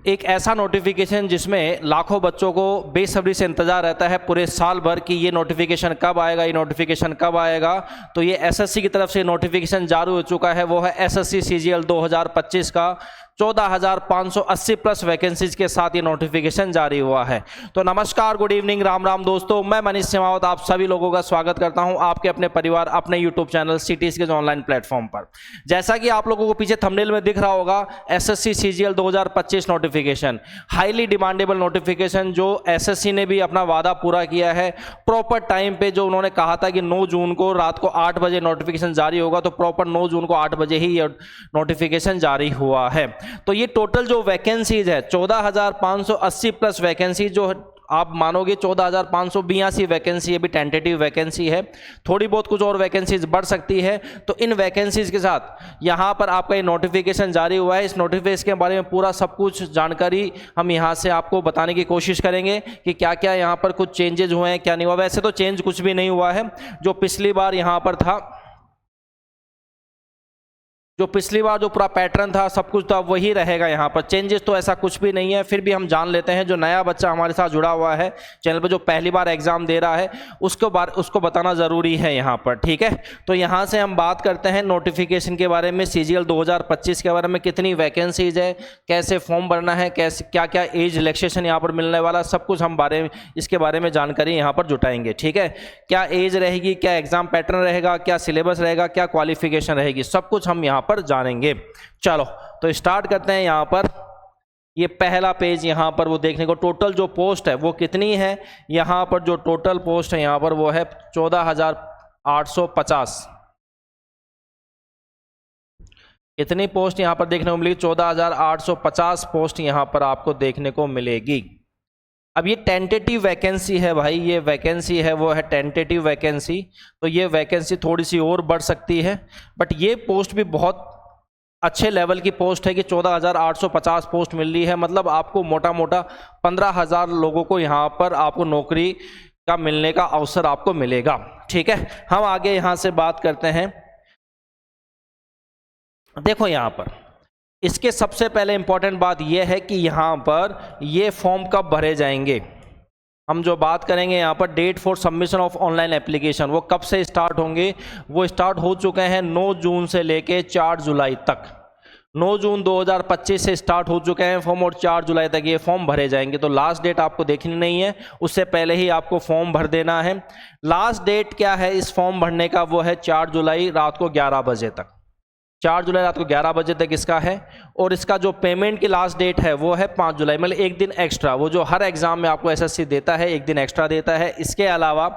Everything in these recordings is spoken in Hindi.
एक ऐसा नोटिफिकेशन जिसमें लाखों बच्चों को बेसब्री से इंतजार रहता है पूरे साल भर कि ये नोटिफिकेशन कब आएगा, ये नोटिफिकेशन कब आएगा। तो ये एसएससी की तरफ से नोटिफिकेशन जारी हो चुका है, वो है एसएससी सीजीएल 2025 का 14,580 प्लस वैकेंसीज के साथ ये नोटिफिकेशन जारी हुआ है। तो नमस्कार, गुड इवनिंग, राम राम दोस्तों, मैं मनीष सेमावत आप सभी लोगों का स्वागत करता हूं आपके अपने परिवार अपने यूट्यूब चैनल सिटीज के ऑनलाइन प्लेटफॉर्म पर। जैसा कि आप लोगों को पीछे थंबनेल में दिख रहा होगा, SSC CGL 2025 notification, highly demandable notification, जो एसएससी ने भी अपना वादा पूरा किया है। प्रॉपर टाइम पे जो उन्होंने कहा था कि 9 जून को रात को 8 बजे नोटिफिकेशन जारी होगा, तो प्रॉपर 9 जून को 8 बजे ही नोटिफिकेशन जारी हुआ है। तो ये टोटल जो वैकेंसीज है 14,580 प्लस वैकेंसी, जो आप मानोगे 14,582 वैकेंसी अभी टेंटेटिव वैकेंसी है, थोड़ी बहुत कुछ और वैकेंसीज बढ़ सकती है। तो इन वैकेंसीज के साथ यहाँ पर आपका ये नोटिफिकेशन जारी हुआ है। इस नोटिफिकेशन के बारे में पूरा सब कुछ जानकारी हम यहाँ से आपको बताने की कोशिश करेंगे कि क्या क्या यहाँ पर कुछ चेंजेज हुए हैं, क्या नहीं हुआ। वैसे तो चेंज कुछ भी नहीं हुआ है, जो पिछली बार यहाँ पर था, जो पिछली बार जो पूरा पैटर्न था सब कुछ तो अब वही रहेगा। यहाँ पर चेंजेस तो ऐसा कुछ भी नहीं है। फिर भी हम जान लेते हैं, जो नया बच्चा हमारे साथ जुड़ा हुआ है चैनल पर, जो पहली बार एग्जाम दे रहा है, उसको बताना ज़रूरी है यहाँ पर, ठीक है। तो यहाँ से हम बात करते हैं नोटिफिकेशन के बारे में, सीजीएल 2025 के बारे में, कितनी वैकेंसीज है, कैसे फॉर्म भरना है, कैसे क्या क्या एज रिलैक्सेशन यहाँ पर मिलने वाला, सब कुछ हम इसके बारे में जानकारी यहाँ पर जुटाएंगे, ठीक है। क्या एज रहेगी, क्या एग्जाम पैटर्न रहेगा, क्या सिलेबस रहेगा, क्या क्वालिफिकेशन रहेगी, सब कुछ हम यहाँ पर जानेंगे। चलो तो स्टार्ट करते हैं। यहाँ पर ये पहला पेज, यहाँ पर वो देखने को टोटल जो पोस्ट है वो कितनी है। यहाँ पर जो टोटल पोस्ट है यहाँ पर वो है 14,850। कितनी पोस्ट यहाँ पर देखने को मिलेगी? 14,850 पोस्ट यहाँ पर आपको देखने को मिलेगी। अब ये टेंटेटिव वैकेंसी है भाई, ये वैकेंसी है वो है टेंटेटिव वैकेंसी, तो ये वैकेंसी थोड़ी सी और बढ़ सकती है, बट ये पोस्ट भी बहुत अच्छे लेवल की पोस्ट है कि 14,850 पोस्ट मिल रही है। मतलब आपको मोटा मोटा 15,000 लोगों को यहाँ पर आपको नौकरी का मिलने का अवसर आपको मिलेगा, ठीक है। हम आगे यहाँ से बात करते हैं। देखो यहाँ पर इसके सबसे पहले इंपॉर्टेंट बात यह है कि यहाँ पर ये फॉर्म कब भरे जाएंगे। हम जो बात करेंगे यहाँ पर date for submission of online application, वो कब से स्टार्ट होंगे। वो स्टार्ट हो चुके हैं 9 जून से लेके 4 जुलाई तक। 9 जून 2025 से स्टार्ट हो चुके हैं फॉर्म और 4 जुलाई तक ये फॉर्म भरे जाएंगे। तो लास्ट डेट आपको देखनी नहीं है, उससे पहले ही आपको फॉर्म भर देना है। लास्ट डेट क्या है इस फॉर्म भरने का? वो है 4 जुलाई रात को 11 बजे तक। 4 जुलाई रात को 11 बजे तक इसका है। और इसका जो पेमेंट की लास्ट डेट है वो है 5 जुलाई, मतलब एक दिन एक्स्ट्रा। वो जो हर एग्जाम में आपको एसएससी देता है, एक दिन एक्स्ट्रा देता है। इसके अलावा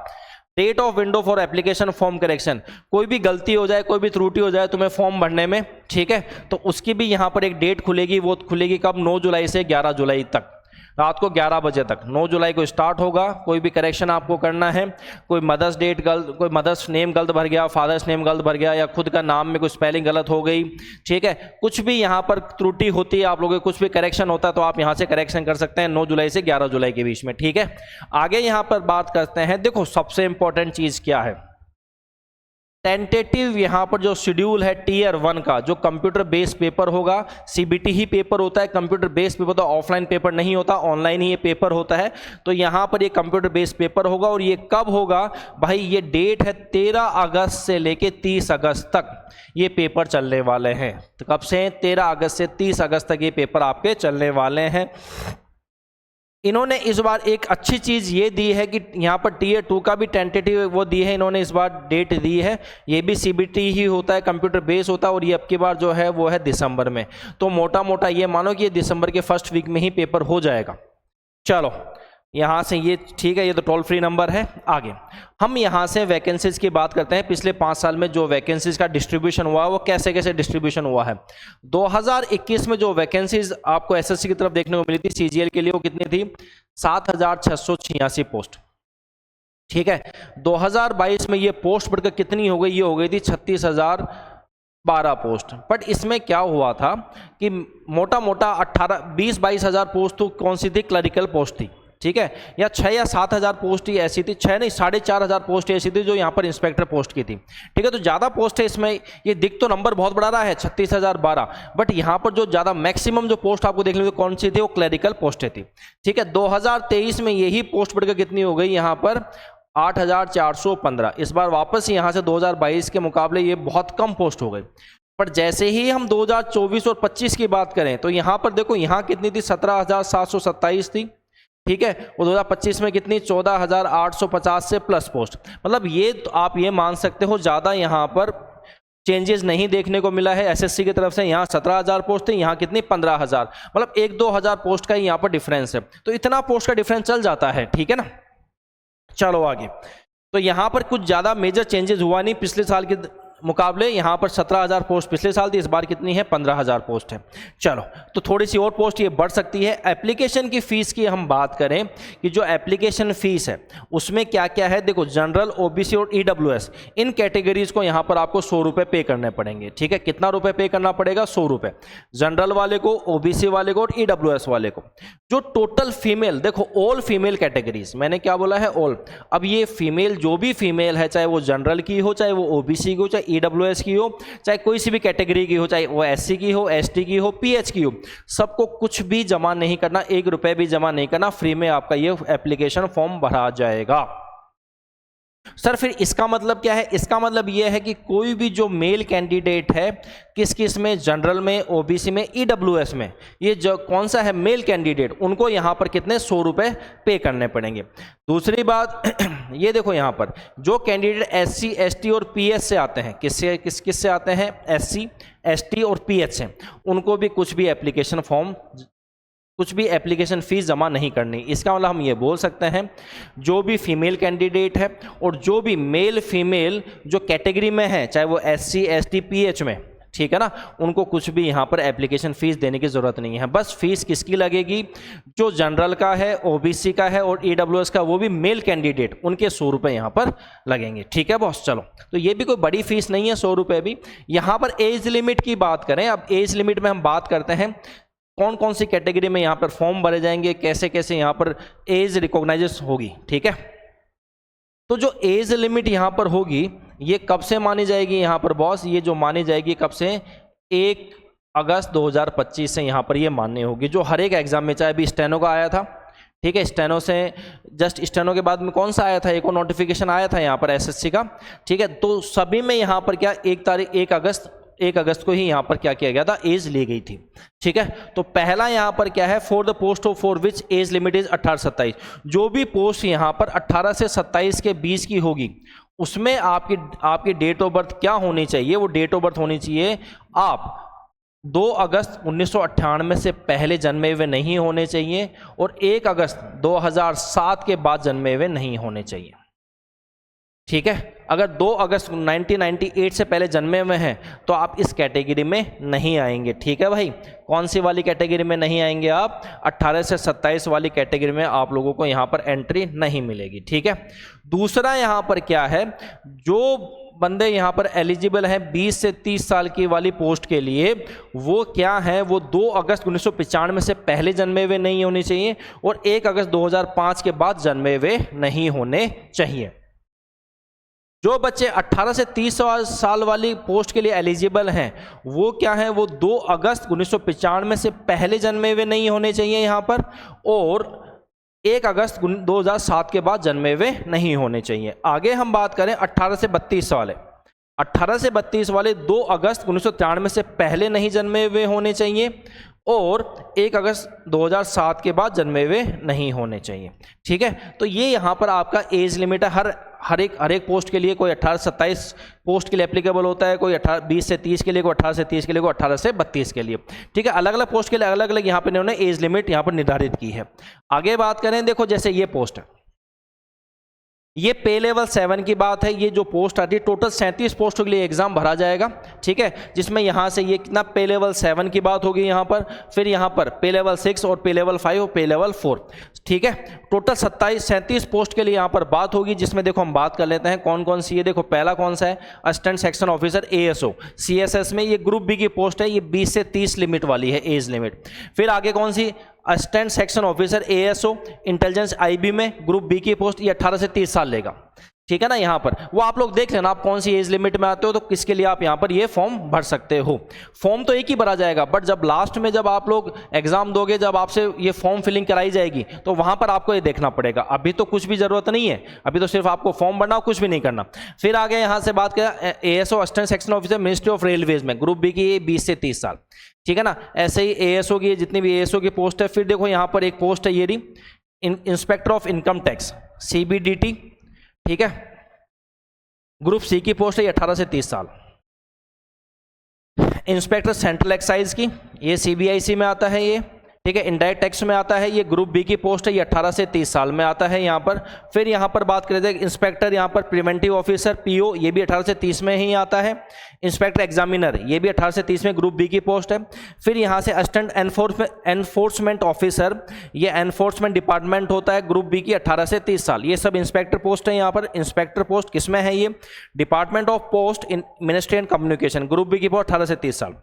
date of window for application form correction, कोई भी गलती हो जाए, कोई भी त्रुटि हो जाए तुम्हें फॉर्म भरने में, ठीक है, तो उसकी भी यहाँ पर एक डेट खुलेगी। वो खुलेगी कब? 9 जुलाई से 11 जुलाई तक, रात को 11 बजे तक। 9 जुलाई को स्टार्ट होगा। कोई भी करेक्शन आपको करना है, कोई मदर्स डेट गलत, कोई मदर्स नेम गलत भर गया, फादर्स नेम गलत भर गया, या खुद का नाम में कोई स्पेलिंग गलत हो गई, ठीक है, कुछ भी यहाँ पर त्रुटि होती है आप लोगों को, कुछ भी करेक्शन होता है तो आप यहाँ से करेक्शन कर सकते हैं 9 जुलाई से 11 जुलाई के बीच में, ठीक है। आगे यहाँ पर बात करते हैं। देखो सबसे इंपॉर्टेंट चीज़ क्या है, टेंटेटिव यहाँ पर जो शेड्यूल है टीयर 1 का, जो कंप्यूटर बेस्ड पेपर होगा, सीबीटी ही पेपर होता है, कंप्यूटर बेस्ड पेपर तो ऑफलाइन पेपर नहीं होता, ऑनलाइन ही ये पेपर होता है। तो यहाँ पर ये कंप्यूटर बेस्ड पेपर होगा। और ये कब होगा भाई? ये डेट है 13 अगस्त से लेके 30 अगस्त तक ये पेपर चलने वाले हैं। तो कब से? 13 अगस्त से 30 अगस्त तक ये पेपर आपके चलने वाले हैं। इन्होंने इस बार एक अच्छी चीज़ ये दी है कि यहाँ पर टीयर 2 का भी टेंटेटिव वो दी है इन्होंने, इस बार डेट दी है। ये भी सीबीटी ही होता है, कंप्यूटर बेस होता है, और ये अब की बार जो है वो है दिसंबर में। तो मोटा मोटा ये मानो कि ये दिसंबर के फर्स्ट वीक में ही पेपर हो जाएगा। चलो यहाँ से ये ठीक है, ये तो टोल फ्री नंबर है। आगे हम यहाँ से वैकेंसीज की बात करते हैं। पिछले 5 साल में जो वैकेंसीज का डिस्ट्रीब्यूशन हुआ वो कैसे कैसे डिस्ट्रीब्यूशन हुआ है। 2021 में जो वैकेंसीज आपको एसएससी की तरफ देखने को मिली थी सीजीएल के लिए, वो कितनी थी? 7,686 पोस्ट, ठीक है। 2022 में ये पोस्ट बढ़कर कितनी हो गई? ये हो गई थी 36,012 पोस्ट। बट इसमें क्या हुआ था कि मोटा मोटा 20-22 हज़ार पोस्ट तो कौन सी थी? क्लरिकल पोस्ट थी, ठीक है, या 6 या 7 हज़ार पोस्ट ही ऐसी थी, 6 नहीं 4,500 पोस्ट ऐसी थी जो यहाँ पर इंस्पेक्टर पोस्ट की थी। ठीक है, तो ज़्यादा पोस्ट है इसमें, ये दिख तो नंबर बहुत बड़ा रहा है 36,012, बट यहाँ पर जो ज़्यादा मैक्सिमम जो पोस्ट आपको देखने को कौन सी थी, वो क्लरिकल पोस्टें थी। ठीक है, 2023 में यही पोस्ट बढ़कर कितनी हो गई यहाँ पर 8,415। इस बार वापस यहाँ से 2022 के मुकाबले ये बहुत कम पोस्ट हो गई। पर जैसे ही हम 2024 और 25 की बात करें तो यहाँ पर देखो, यहाँ कितनी थी 17,727 थी। ठीक है, और 2025 में कितनी 14,850 से प्लस पोस्ट। मतलब ये तो आप ये मान सकते हो ज़्यादा यहाँ पर चेंजेस नहीं देखने को मिला है एसएससी की तरफ से। यहाँ 17,000 पोस्ट थी, यहाँ कितनी 15,000, मतलब 1-2 हज़ार पोस्ट का ही यहाँ पर डिफरेंस है। तो इतना पोस्ट का डिफरेंस चल जाता है। ठीक है ना, चलो आगे। तो यहाँ पर कुछ ज़्यादा मेजर चेंजेस हुआ नहीं पिछले साल के मुकाबले। यहाँ पर 17,000 पोस्ट पिछले साल थी, इस बार कितनी है 15,000 पोस्ट है। चलो, तो थोड़ी सी और पोस्ट ये बढ़ सकती है। एप्लीकेशन की फ़ीस की हम बात करें कि जो एप्लीकेशन फ़ीस है उसमें क्या क्या है, देखो जनरल, ओबीसी और ईडब्ल्यूएस, इन कैटेगरीज को यहाँ पर आपको 100 रुपये पे करने पड़ेंगे। ठीक है, कितना रुपये पे करना पड़ेगा 100 रुपये, जनरल वाले को, ओबीसी वाले को और ईडब्ल्यूएस वाले को। जो टोटल फीमेल, देखो ऑल फीमेल कैटेगरीज, मैंने क्या बोला है ऑल। अब ये फीमेल, जो भी फीमेल है, चाहे वो जनरल की हो, चाहे वो ओबीसी की हो, चाहे ईडब्ल्यूएस की हो, चाहे कोई सी भी कैटेगरी की हो, चाहे वो एससी की हो, एसटी की हो, पीएच की हो, सबको कुछ भी जमा नहीं करना, 1 रुपये भी जमा नहीं करना, फ्री में आपका ये एप्लीकेशन फॉर्म भरा जाएगा। सर फिर इसका मतलब क्या है? इसका मतलब यह है कि कोई भी जो मेल कैंडिडेट है, किस किस में, जनरल में, ओबीसी में, ईडब्ल्यूएस में, ये जो कौन सा है मेल कैंडिडेट, उनको यहाँ पर कितने 100 रुपये पे करने पड़ेंगे। दूसरी बात ये देखो, यहाँ पर जो कैंडिडेट एससी, एसटी और पीएच से आते हैं, किससे आते हैं, एससी, एसटी और पीएच से, उनको भी कुछ भी एप्लीकेशन फ़ीस जमा नहीं करनी। इसका मतलब हम ये बोल सकते हैं, जो भी फीमेल कैंडिडेट है और जो भी मेल फीमेल जो कैटेगरी में है, चाहे वो एससी, एसटी, पीएच में, ठीक है ना, उनको कुछ भी यहाँ पर एप्लीकेशन फ़ीस देने की ज़रूरत नहीं है। बस फीस किसकी लगेगी, जो जनरल का है, ओबीसी का है और ईडब्ल्यूएस का, वो भी मेल कैंडिडेट, उनके 100 रुपये यहाँ पर लगेंगे। ठीक है बॉस, चलो, तो ये भी कोई बड़ी फीस नहीं है, 100 रुपये भी। यहाँ पर एज लिमिट की बात करें, अब एज लिमिट में हम बात करते हैं कौन कौन सी कैटेगरी में यहाँ पर फॉर्म भरे जाएंगे, कैसे कैसे यहाँ पर एज रिकॉग्नाइज होगी। ठीक है, तो जो एज लिमिट यहाँ पर होगी, ये कब से मानी जाएगी यहाँ पर बॉस, ये जो मानी जाएगी कब से, 1 अगस्त 2025 से यहाँ पर ये मान्य होगी, जो हर एक एग्जाम में, चाहे अभी स्टेनो का आया था, ठीक है, स्टेनो से जस्ट स्टेनो के बाद में कौन सा आया था, एक और नोटिफिकेशन आया था यहाँ पर एसएससी का। ठीक है, तो सभी में यहाँ पर क्या 1 अगस्त को ही यहाँ पर क्या किया गया था, एज ली गई थी। ठीक है, तो पहला यहाँ पर क्या है, for the post of for which age limit is 18 से 27, जो भी पोस्ट यहाँ पर 18 से 27 के बीच की होगी, उसमें आपकी डेट ऑफ बर्थ क्या होनी चाहिए, वो डेट ऑफ बर्थ होनी चाहिए, आप 2 अगस्त 1998 से पहले जन्मे हुए नहीं होने चाहिए और 1 अगस्त 2007 के बाद जन्मे हुए नहीं होने चाहिए। ठीक है, अगर 2 अगस्त 1998 से पहले जन्मे हुए हैं तो आप इस कैटेगरी में नहीं आएंगे। ठीक है भाई, कौन सी वाली कैटेगरी में नहीं आएंगे आप, 18 से 27 वाली कैटेगरी में आप लोगों को यहाँ पर एंट्री नहीं मिलेगी। ठीक है, दूसरा यहाँ पर क्या है, जो बंदे यहाँ पर एलिजिबल हैं 20 से 30 साल की वाली पोस्ट के लिए, वो क्या है, वो 2 अगस्त 1995 से पहले जन्मे हुए नहीं होने चाहिए और 1 अगस्त 2005 के बाद जन्मे हुए नहीं होने चाहिए। जो बच्चे 18 से 30 साल वाली पोस्ट के लिए एलिजिबल हैं, वो क्या है, वो 2 अगस्त 1995 से पहले जन्मे हुए नहीं होने चाहिए यहाँ पर, और 1 अगस्त 2007 के बाद जन्मे हुए नहीं होने चाहिए। आगे हम बात करें 18 से 32 वाले, 18 से 32 वाले 2 अगस्त 1993 से पहले नहीं जन्मे हुए होने चाहिए और 1 अगस्त 2007 के बाद जन्मे हुए नहीं होने चाहिए। ठीक है, तो ये यहाँ पर आपका एज लिमिट है, हर एक पोस्ट के लिए। कोई 18 से 27 पोस्ट के लिए एप्लीकेबल होता है, कोई 20 से 30 के लिए, कोई 18 से 30 के लिए, कोई 18 से 32 के लिए। ठीक है, अलग अलग पोस्ट के लिए अलग अलग यहाँ पर इन्होंने एज लिमिट यहाँ पर निर्धारित की है। आगे बात करें, देखो जैसे ये पोस्ट है, ये पे लेवल 7 की बात है। ये जो पोस्ट आती है, टोटल 37 पोस्टों के लिए एग्जाम भरा जाएगा। ठीक है, जिसमें यहाँ से ये कितना पे लेवल 7 की बात होगी यहाँ पर, फिर यहाँ पर पे लेवल 6 और पे लेवल 5 और पे लेवल 4। ठीक है, टोटल 37 पोस्ट के लिए यहाँ पर बात होगी, जिसमें देखो हम बात कर लेते हैं कौन कौन सी है। देखो पहला कौन सा है, assistant section officer ASO CSS में, ये ग्रुप बी की पोस्ट है, ये 20 से 30 लिमिट वाली है एज लिमिट। फिर आगे कौन सी, assistant section officer ASO intelligence IB में ग्रुप बी की पोस्ट, ये 18 से 30 साल लेगा, ठीक है ना। यहाँ पर वो आप लोग देख लेना आप कौन सी एज लिमिट में आते हो, तो किसके लिए आप यहाँ पर ये फॉर्म भर सकते हो। फॉर्म तो एक ही भरा जाएगा, बट जब लास्ट में जब आप लोग एग्जाम दोगे, जब आपसे ये फॉर्म फिलिंग कराई जाएगी, तो वहां पर आपको ये देखना पड़ेगा। अभी तो कुछ भी जरूरत नहीं है, अभी तो सिर्फ आपको फॉर्म भरना, कुछ भी नहीं करना। फिर आगे यहाँ से बात करें ASO assistant section officer ministry of railways में ग्रुप बी की 20 से 30 साल, ठीक है ना। ऐसे ही ASO की जितनी भी ASO की पोस्ट है। फिर देखो यहाँ पर एक पोस्ट है ये रही, inspector of income tax CBDT, ठीक है, ग्रुप सी की पोस्ट है, ये 18 से 30 साल। इंस्पेक्टर सेंट्रल एक्साइज की, ये CBIC में आता है ये, ठीक है, इनडायरेक्ट टैक्स में आता है, ये ग्रुप बी की पोस्ट है, ये 18 से 30 साल में आता है यहाँ पर। फिर यहाँ पर बात करें इंस्पेक्टर यहाँ पर प्रिवेंटिव ऑफिसर PO, ये भी 18 से 30 में ही आता है। इंस्पेक्टर एग्जामिनर, ये भी 18 से 30 में ग्रुप बी की पोस्ट है। फिर यहाँ से असिस्टेंट एनफोर्समेंट ऑफिसर, ये एनफोर्समेंट डिपार्टमेंट होता है, ग्रुप बी की 18 से 30 साल। ये सब इंस्पेक्टर पोस्ट है यहाँ पर। इंस्पेक्टर पोस्ट किसमें है, ये department of post in ministry and communication, group B की पोस्ट 18 से 30 साल।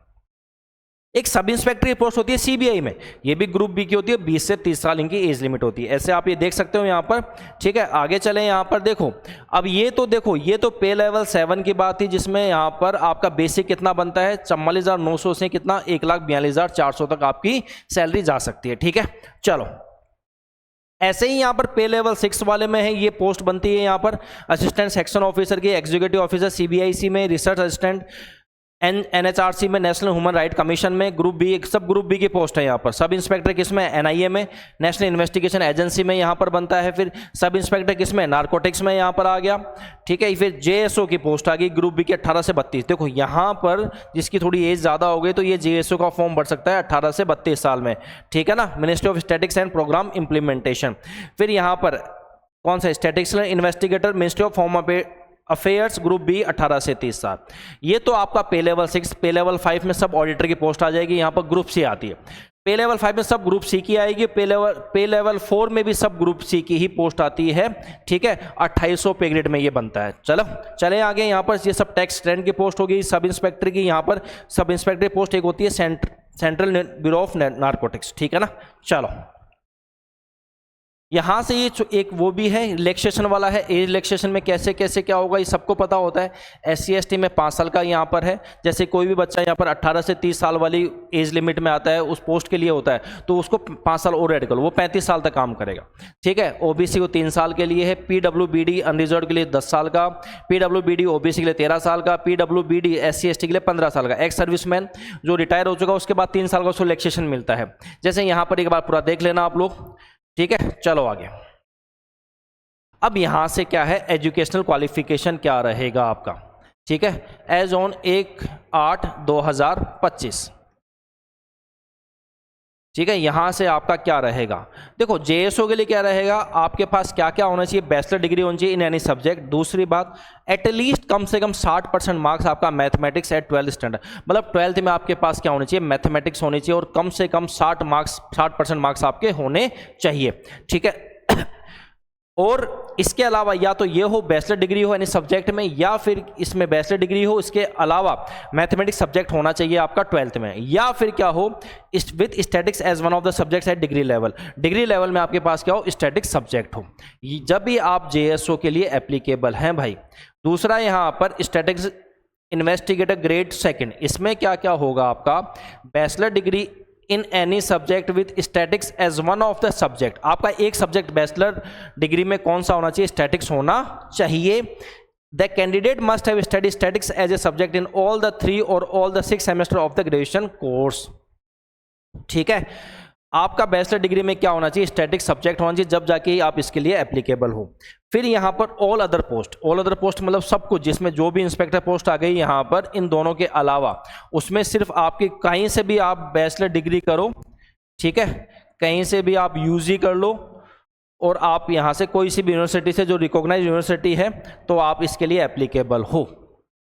एक सब इंस्पेक्टर की पोस्ट होती है CBI में, ये भी ग्रुप बी की होती है, 20 से 30 साल इनकी एज लिमिट होती है। ऐसे आप ये देख सकते हो यहाँ पर, ठीक है। आगे चलें, यहाँ पर देखो, अब ये तो देखो, ये तो पे लेवल 7 की बात थी, जिसमें यहाँ पर आपका बेसिक कितना बनता है, 44,900 से कितना 1,42,400 तक आपकी सैलरी जा सकती है, ठीक है। चलो, ऐसे ही यहाँ पर पे लेवल 6 वाले में है, ये पोस्ट बनती है यहाँ पर असिस्टेंट सेक्शन ऑफिसर की, एग्जीक्यूटिव ऑफिसर CBIC में, रिसर्च असिस्टेंट NHRC में, नेशनल ह्यूमन राइट कमीशन में, ग्रुप बी, सब ग्रुप बी की पोस्ट है यहाँ पर। सब इंस्पेक्टर किसमें, NIA में, नेशनल इन्वेस्टिगेशन एजेंसी में यहाँ पर बनता है। फिर सब इंस्पेक्टर किसमें, नारकोटिक्स में यहाँ पर आ गया, ठीक है। फिर JSO की पोस्ट आ गई ग्रुप बी की 18 से 32। देखो यहाँ पर जिसकी थोड़ी एज ज़्यादा हो गई, तो ये JSO का फॉर्म भर सकता है 18 से 32 साल में, ठीक है ना। Ministry of statics and programme implementation. फिर यहाँ पर कौन सा, statistical investigator, ministry of home affairs, group B 18 से 30 साल। ये तो आपका पे लेवल 6। पे लेवल 5 में सब ऑडिटर की पोस्ट आ जाएगी, यहाँ पर ग्रुप सी आती है। पे लेवल 5 में सब ग्रुप सी की आएगी, पे लेवल 4 में भी सब ग्रुप सी की ही पोस्ट आती है, ठीक है। 2800 पे ग्रेड में ये बनता है। चलो चले आगे, यहाँ पर ये सब टैक्स ट्रेंड की पोस्ट होगी, सब इंस्पेक्टर की, यहाँ पर सब इंस्पेक्टर की पोस्ट एक होती है सेंट्रल ब्यूरो ऑफ नारकोटिक्स, ठीक है ना। चलो, यहाँ से ये एक वो भी है रिलैक्सेशन वाला है। एज रिलैक्सेशन में कैसे कैसे क्या होगा ये सबको पता होता है। SC/ST में 5 साल का यहाँ पर है, जैसे कोई भी बच्चा यहाँ पर 18 से 30 साल वाली एज लिमिट में आता है, उस पोस्ट के लिए होता है, तो उसको 5 साल और ऐड करो, वो 35 साल तक काम करेगा, ठीक है। OBC को 3 साल के लिए है, PWBD अनरिजर्व के लिए 10 साल का, PWBD OBC के लिए 13 साल का, PWBD SC/ST के लिए 15 साल का। एक्स सर्विसमैन जो रिटायर हो चुका उसके बाद 3 साल का उसको रिलैक्सेशन मिलता है। जैसे यहाँ पर एक बार पूरा देख लेना आप लोग, ठीक है। चलो आगे, अब यहां से क्या है, एजुकेशनल क्वालिफिकेशन क्या रहेगा आपका, ठीक है, एज ऑन 1/8/2025, ठीक है। यहां से आपका क्या रहेगा, देखो JSO के लिए क्या रहेगा, आपके पास क्या क्या होना चाहिए, बैचलर डिग्री होनी चाहिए इन एनी सब्जेक्ट। दूसरी बात, एटलीस्ट कम से कम 60% मार्क्स आपका मैथमेटिक्स एट 12th स्टैंडर्ड, मतलब 12th में आपके पास क्या होनी चाहिए, मैथमेटिक्स होनी चाहिए, और कम से कम 60% मार्क्स आपके होने चाहिए, ठीक है। और इसके अलावा या तो ये हो बैचलर डिग्री हो यानी सब्जेक्ट में, या फिर इसमें बैचलर डिग्री हो, इसके अलावा मैथमेटिक्स सब्जेक्ट होना चाहिए आपका 12th में, या फिर क्या हो with statics as one of the subjects at degree level. Degree level में आपके पास क्या हो, स्टैटिक्स सब्जेक्ट हो, जब भी आप JSO के लिए एप्लीकेबल हैं भाई। दूसरा यहाँ पर स्टैटिक्स इन्वेस्टिगेटर ग्रेड 2, इसमें क्या क्या होगा आपका, bachelor degree in any subject with statics as one of the subject. आपका एक सब्जेक्ट बैचलर डिग्री में कौन सा होना चाहिए, स्टैटिक्स होना चाहिए। The candidate must have study statics as a subject in all the 3 और all the 6 semester of the graduation course, ठीक है। आपका बैचलर डिग्री में क्या होना चाहिए, स्टैटिक्स सब्जेक्ट होना चाहिए, जब जाके आप इसके लिए एप्लीकेबल हो। फिर यहाँ पर ऑल अदर पोस्ट मतलब सब कुछ, जिसमें जो भी इंस्पेक्टर पोस्ट आ गई यहाँ पर, इन दोनों के अलावा उसमें सिर्फ आपकी कहीं से भी आप बैचलर डिग्री करो, ठीक है, कहीं से भी आप UG कर लो, और आप यहाँ से कोई सी भी यूनिवर्सिटी से जो रिकॉग्नाइज यूनिवर्सिटी है, तो आप इसके लिए एप्लीकेबल हो,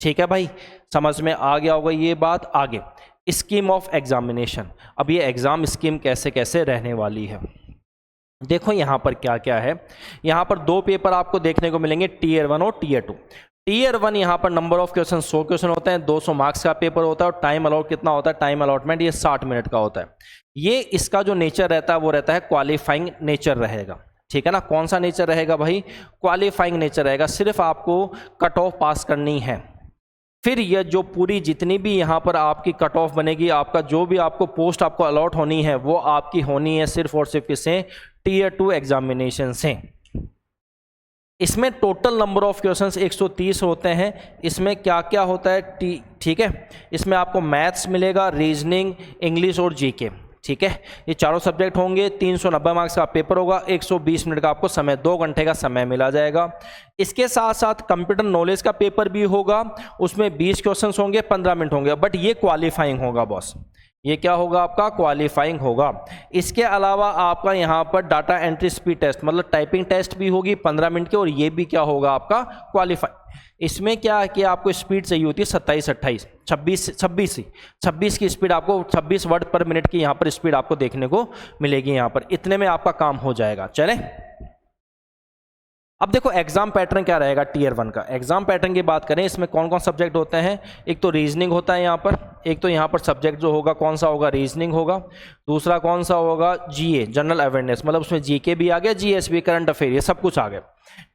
ठीक है भाई। समझ में आ गया होगा ये बात। आगे स्कीम ऑफ एग्जामिनेशन, अब ये एग्जाम स्कीम कैसे कैसे रहने वाली है। देखो यहाँ पर क्या क्या है, यहाँ पर दो पेपर आपको देखने को मिलेंगे, टीयर 1 और टीयर 2। टीयर 1 यहाँ पर नंबर ऑफ क्वेश्चन 100 क्वेश्चन होते हैं, 200 मार्क्स का पेपर होता है और टाइम अलाउट कितना होता है, टाइम अलॉटमेंट ये 60 मिनट का होता है। ये इसका जो नेचर रहता है वो रहता है क्वालिफाइंग नेचर रहेगा, ठीक है ना। कौन सा नेचर रहेगा भाई, क्वालिफाइंग नेचर रहेगा, सिर्फ आपको कट ऑफ पास करनी है। फिर ये जो पूरी जितनी भी यहाँ पर आपकी कट ऑफ बनेगी, आपका जो भी आपको पोस्ट आपको अलॉट होनी है वो आपकी होनी है सिर्फ और सिर्फ किससे, टीयर 2 एग्जामिनेशन से। इसमें टोटल नंबर ऑफ क्वेश्चंस 130 होते हैं। इसमें क्या क्या होता है, ठीक है, इसमें आपको मैथ्स मिलेगा, रीजनिंग, इंग्लिश और जीके, ठीक है। ये चारों सब्जेक्ट होंगे, 390 मार्क्स का पेपर होगा, 120 मिनट का आपको समय, 2 घंटे का समय मिला जाएगा। इसके साथ साथ कंप्यूटर नॉलेज का पेपर भी होगा, उसमें 20 क्वेश्चंस होंगे, 15 मिनट होंगे, बट ये क्वालिफाइंग होगा बॉस, ये क्या होगा आपका, क्वालिफाइंग होगा। इसके अलावा आपका यहाँ पर डाटा एंट्री स्पीड टेस्ट मतलब टाइपिंग टेस्ट भी होगी 15 मिनट की, और ये भी क्या होगा आपका क्वालिफाई। इसमें क्या है कि आपको स्पीड चाहिए होती है 27, 28, 26 की स्पीड, आपको 26 वर्ड पर मिनट की यहाँ पर स्पीड आपको देखने को मिलेगी यहाँ पर। इतने में आपका काम हो जाएगा। चले अब देखो एग्जाम पैटर्न क्या रहेगा टीयर 1 का। एग्जाम पैटर्न की बात करें, इसमें कौन कौन सब्जेक्ट होते हैं, एक तो रीजनिंग होता है यहाँ पर, एक तो यहाँ पर सब्जेक्ट जो होगा कौन सा होगा, रीजनिंग होगा। दूसरा कौन सा होगा, जीए जनरल अवेयरनेस, मतलब उसमें जीके भी आ गया, जीएस भी, करंट अफेयर, ये सब कुछ आ गया,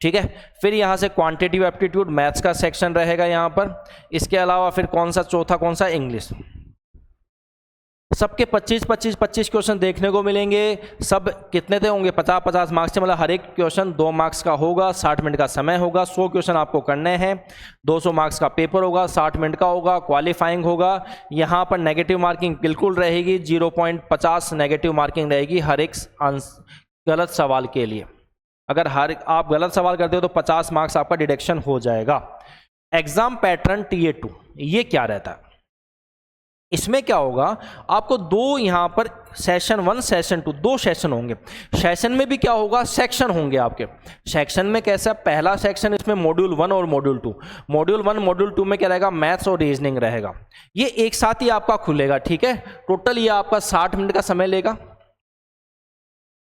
ठीक है। फिर यहाँ से क्वांटिटेटिव एप्टीट्यूड मैथ्स का सेक्शन रहेगा यहाँ पर। इसके अलावा फिर कौन सा चौथा, कौन सा, इंग्लिश। सबके 25 क्वेश्चन देखने को मिलेंगे। सब कितने थे होंगे, 50 मार्क्स से, मतलब हर एक क्वेश्चन 2 मार्क्स का होगा, 60 मिनट का समय होगा, 100 क्वेश्चन आपको करने हैं, 200 मार्क्स का पेपर होगा, 60 मिनट का होगा, क्वालिफाइंग होगा। यहाँ पर नेगेटिव मार्किंग बिल्कुल रहेगी, 0.50 नेगेटिव मार्किंग रहेगी हर एक गलत सवाल के लिए। अगर आप गलत सवाल करते हो तो 50 मार्क्स आपका डिडक्शन हो जाएगा। एग्जाम पैटर्न टीयर 2 ये क्या रहता है, इसमें क्या होगा, आपको दो यहाँ पर सेशन 1 सेशन 2 दो सेशन होंगे। सेशन में भी क्या होगा, सेक्शन होंगे आपके। सेक्शन में कैसा, पहला सेक्शन इसमें मॉड्यूल 1 और मॉड्यूल 2। मॉड्यूल 1 मॉड्यूल 2 में क्या रहेगा, मैथ्स और रीजनिंग रहेगा। ये एक साथ ही आपका खुलेगा, ठीक है। टोटल ये आपका 60 मिनट का समय लेगा,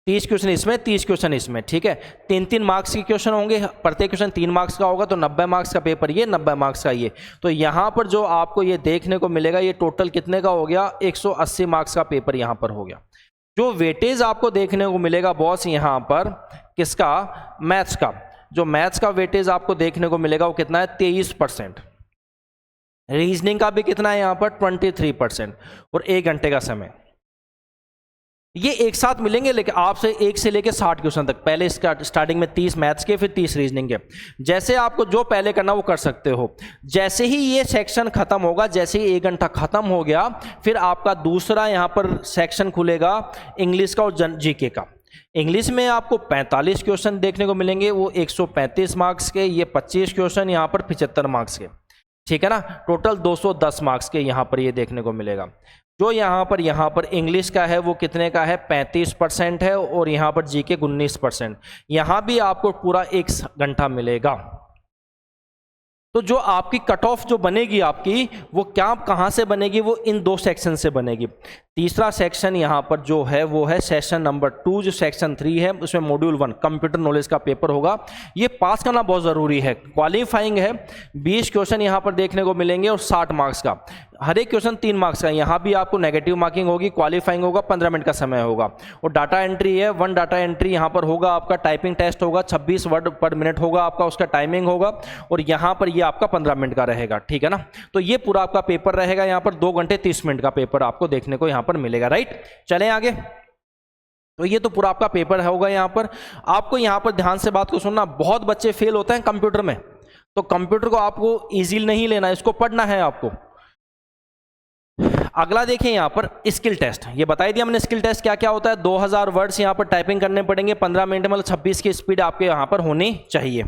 30 क्वेश्चन इसमें, 30 क्वेश्चन इसमें, ठीक है। 3-3 मार्क्स के क्वेश्चन होंगे, प्रत्येक क्वेश्चन 3 मार्क्स का होगा, तो 90 मार्क्स का पेपर ये, 90 मार्क्स का ये। तो यहाँ पर जो आपको ये देखने को मिलेगा, ये टोटल कितने का हो गया, 180 मार्क्स का पेपर यहाँ पर हो गया। जो वेटेज आपको देखने को मिलेगा बॉस यहाँ पर, किसका, मैथ्स का। जो मैथ्स का वेटेज आपको देखने को मिलेगा वो कितना है, 23%। रीजनिंग का भी कितना है यहाँ पर, 23%, और 1 घंटे का समय। ये एक साथ मिलेंगे, लेकिन आपसे 1 से लेकर 60 क्वेश्चन तक। पहले स्टार्टिंग में 30 मैथ्स के, फिर 30 रीजनिंग के। जैसे आपको जो पहले करना वो कर सकते हो। जैसे ही ये सेक्शन खत्म होगा, जैसे ही 1 घंटा खत्म हो गया, फिर आपका दूसरा यहाँ पर सेक्शन खुलेगा इंग्लिश का और जीके का। इंग्लिश में आपको 45 क्वेश्चन देखने को मिलेंगे, वो 135 मार्क्स के, ये 25 क्वेश्चन यहाँ पर 75 मार्क्स के, ठीक है ना। टोटल 210 मार्क्स के यहाँ पर ये देखने को मिलेगा। जो यहाँ पर इंग्लिश का है वो कितने का है, 35% है, और यहाँ पर जीके 19%। यहाँ भी आपको पूरा 1 घंटा मिलेगा। तो जो आपकी कट ऑफ जो बनेगी आपकी, वो क्या कहाँ से बनेगी, वो इन 2 सेक्शन से बनेगी। तीसरा सेक्शन यहाँ पर जो है वो है सेशन नंबर 2। जो सेक्शन 3 है उसमें मॉड्यूल 1 कंप्यूटर नॉलेज का पेपर होगा। ये पास करना बहुत ज़रूरी है, क्वालिफाइंग है। 20 क्वेश्चन यहाँ पर देखने को मिलेंगे और 60 मार्क्स का, हर एक क्वेश्चन 3 मार्क्स का। यहाँ भी आपको नेगेटिव मार्किंग होगी, क्वालिफाइंग होगा, 15 मिनट का समय होगा। और डाटा एंट्री है, 1 डाटा एंट्री यहाँ पर होगा आपका। टाइपिंग टेस्ट होगा, 26 वर्ड पर मिनट होगा आपका, उसका टाइमिंग होगा, और यहाँ पर ये आपका 15 मिनट का रहेगा, ठीक है ना। तो ये पूरा आपका पेपर रहेगा यहाँ पर, 2 घंटे 30 मिनट का पेपर आपको देखने को यहाँ पर मिलेगा, राइट। चलें आगे। तो ये तो पूरा आपका पेपर होगा यहाँ पर। आपको यहाँ पर ध्यान से बात को सुनना, बहुत बच्चे फेल होते हैं कंप्यूटर में, तो कंप्यूटर को आपको इजीली नहीं लेना, इसको पढ़ना है आपको। अगला देखिए यहाँ पर स्किल टेस्ट। ये बताई दिया हमने स्किल टेस्ट क्या क्या होता है। 2000 वर्ड्स यहाँ पर टाइपिंग करने पड़ेंगे 15 मिनट में, मतलब 26 की स्पीड आपके यहाँ पर होनी चाहिए।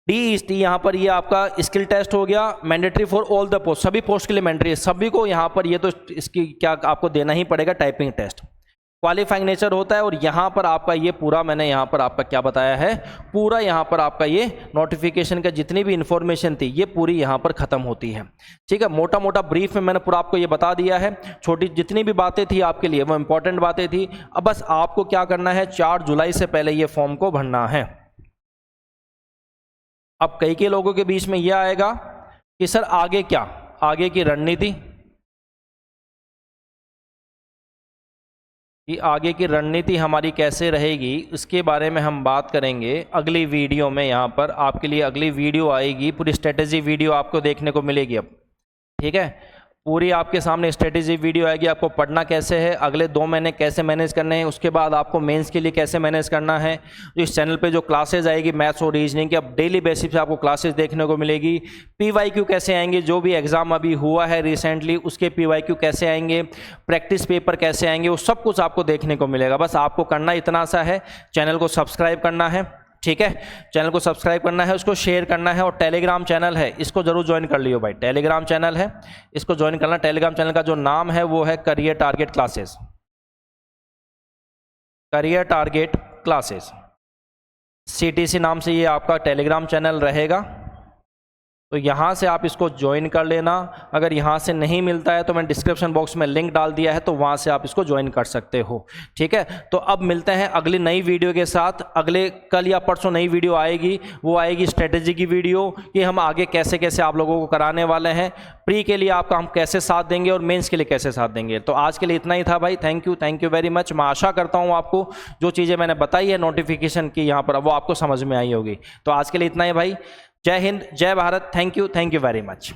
DEST यहाँ पर ये आपका स्किल टेस्ट हो गया, mandatory for all the post, सभी पोस्ट के लिए मैंडेटरी है, सभी को यहाँ पर ये तो इसकी क्या आपको देना ही पड़ेगा टाइपिंग टेस्ट। क्वालिफाइंग नेचर होता है। और यहाँ पर आपका ये पूरा मैंने यहाँ पर आपका क्या बताया है, पूरा यहाँ पर आपका ये नोटिफिकेशन का जितनी भी इंफॉर्मेशन थी ये पूरी यहाँ पर ख़त्म होती है। ठीक है, मोटा मोटा ब्रीफ में मैंने पूरा आपको ये बता दिया है। छोटी जितनी भी बातें थी आपके लिए वो इंपॉर्टेंट बातें थी। अब बस आपको क्या करना है, 4 जुलाई से पहले ये फॉर्म को भरना है। अब कई लोगों के बीच में यह आएगा कि सर आगे क्या, आगे की रणनीति, कि आगे की रणनीति हमारी कैसे रहेगी इसके बारे में हम बात करेंगे अगली वीडियो में। यहाँ पर आपके लिए अगली वीडियो आएगी, पूरी स्ट्रेटेजी वीडियो आपको देखने को मिलेगी अब। ठीक है, पूरी आपके सामने स्ट्रेटेजी वीडियो आएगी, आपको पढ़ना कैसे है, अगले 2 महीने कैसे मैनेज करने हैं, उसके बाद आपको मेंस के लिए कैसे मैनेज करना है। इस चैनल पे जो क्लासेज आएगी मैथ्स और रीजनिंग की, अब डेली बेसिस पे आपको क्लासेस देखने को मिलेगी। PYQ कैसे आएंगे, जो भी एग्जाम अभी हुआ है रिसेंटली उसके PYQ कैसे आएंगे, प्रैक्टिस पेपर कैसे आएंगे, वो सब कुछ आपको देखने को मिलेगा। बस आपको करना इतना सा है, चैनल को सब्सक्राइब करना है। ठीक है, चैनल को सब्सक्राइब करना है, उसको शेयर करना है। और टेलीग्राम चैनल है, इसको जरूर ज्वाइन कर लियो भाई। टेलीग्राम चैनल है, इसको ज्वाइन करना। टेलीग्राम चैनल का जो नाम है वो है career target classes, career target classes CTC नाम से ये आपका टेलीग्राम चैनल रहेगा। तो यहाँ से आप इसको ज्वाइन कर लेना। अगर यहाँ से नहीं मिलता है तो मैंने डिस्क्रिप्शन बॉक्स में लिंक डाल दिया है, तो वहाँ से आप इसको ज्वाइन कर सकते हो। ठीक है, तो अब मिलते हैं अगली नई वीडियो के साथ। अगले कल या परसों नई वीडियो आएगी, वो आएगी स्ट्रेटेजी की वीडियो, कि हम आगे कैसे कैसे आप लोगों को कराने वाले हैं। प्री के लिए आपका हम कैसे साथ देंगे और मेंस के लिए कैसे साथ देंगे। तो आज के लिए इतना ही था भाई। Thank you very much. मैं आशा करता हूँ आपको जो चीज़ें मैंने बताई है नोटिफिकेशन की यहाँ पर, वो आपको समझ में आई होगी। तो आज के लिए इतना ही भाई। जय हिंद, जय Bharat. Thank you very much.